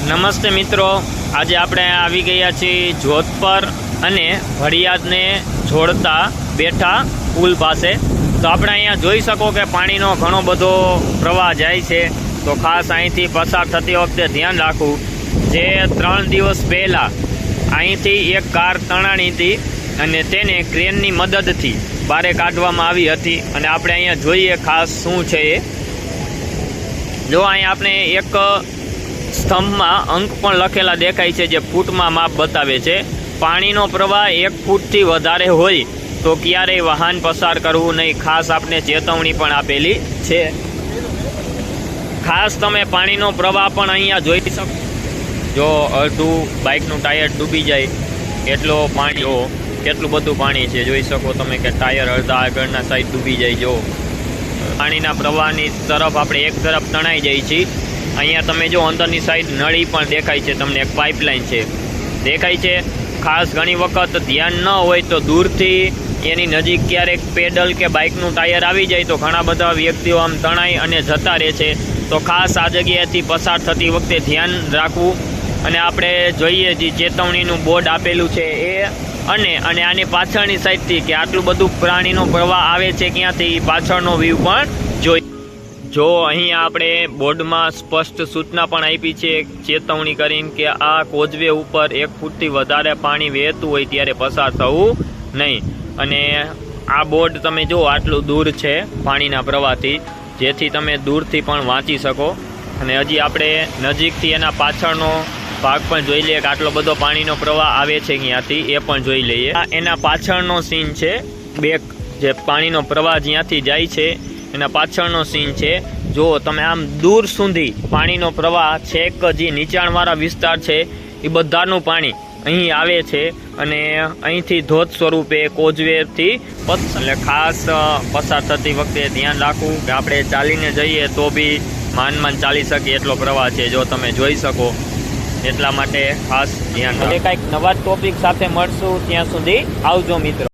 નમસ્તે મિત્રો, આજે આપણે આવી ગયા છીએ જોધપર અને ભડિયાદને જોડતા બેઠા પુલ પાસે। તો આપણે અહીંયા જોઈ શકો કે પાણીનો ઘણો બધો પ્રવાહ જાય છે। તો ખાસ અહીંથી પસાર થતી વખતે ધ્યાન રાખવું। જે 3 દિવસ પહેલાં અહીંથી એક કાર તણાણી હતી અને તેને ક્રેનની મદદથી બહાર કાઢવામાં આવી હતી। અને આપણે અહીંયા જોઈએ ખાસ શું છે એ। જો અહીંયા આપણે એક સ્તંભમાં અંક પણ લખેલા દેખાય છે, જે ફૂટમાં માપ બતાવે છે। પાણીનો પ્રવાહ 1 ફૂટથી વધારે હોય તો ક્યારેય વાહન પસાર કરવું નહીં, ખાસ આપણે ચેતવણી પણ આપેલી છે। ખાસ તમે પાણીનો પ્રવાહ પણ અહીંયા જોઈ શકો। જો અડધું બાઇકનું ટાયર ડૂબી જાય એટલો પાણી, જો કેટલું બધું પાણી છે, જોઈ શકો તમે કે ટાયર અડધા આગળના સાઈડ ડૂબી જાય। જો પાણીના પ્રવાહની તરફ આપણે એક તરફ તણાઈ જઈએ છીએ। અહીંયા તમે જો અંદરની સાઈડ નળી પણ દેખાય છે, તમને એક પાઇપલાઇન છે દેખાય છે। ખાસ ઘણી વખત ધ્યાન ન હોય તો દૂરથી એની નજીક ક્યારેક પેડલ કે બાઇકનું ટાયર આવી જાય તો ઘણા બધા વ્યક્તિઓ આમ તણાઈ અને જતા રહે છે। તો ખાસ આ જગ્યાએથી પસાર થતી વખતે ધ્યાન રાખવું। અને આપણે જોઈએ જે ચેતવણીનું બોર્ડ આપેલું છે એ, અને આની પાછળની સાઈડથી કે આટલું બધું પાણીનો પ્રવાહ આવે છે ક્યાંથી, પાછળનો વ્યૂ પણ જોઈએ। જો અહીંયા આપણે બોર્ડમાં સ્પષ્ટ સૂચના પણ આપી છે ચેતવણી કરીને કે આ કોઝવે ઉપર 1 ફૂટથી વધારે પાણી વહેતું હોય ત્યારે પસાર થવું નહીં। અને આ બોર્ડ તમે જો આટલું દૂર છે પાણીના પ્રવાહથી, જેથી તમે દૂરથી પણ વાંચી શકો। અને હજી આપણે નજીકથી એના પાછળનો ભાગ પણ જોઈ લઈએ કે આટલો બધો પાણીનો પ્રવાહ આવે છે ક્યાંથી, એ પણ જોઈ લઈએ। એના પાછળનો સીન છે, બેક જે પાણીનો પ્રવાહ જ્યાંથી જાય છે એના પાછળનો સીન છે। જો તમે આમ દૂર સુધી પાણીનો પ્રવાહ છેક જે નીચાણવાળા વિસ્તાર છે એ બધાનું પાણી અહીં આવે છે। અને અહીંથી ધોધ સ્વરૂપે કોઝવેથી એટલે ખાસ પસાર થતી વખતે ધ્યાન રાખવું કે આપણે ચાલીને જઈએ તો બી માંડ ચાલી શકીએ એટલો પ્રવાહ છે, જો તમે જોઈ શકો। એટલા માટે ખાસ ધ્યાન રાખો। કંઈક નવા ટોપિક સાથે મળશું, ત્યાં સુધી આવજો મિત્રો।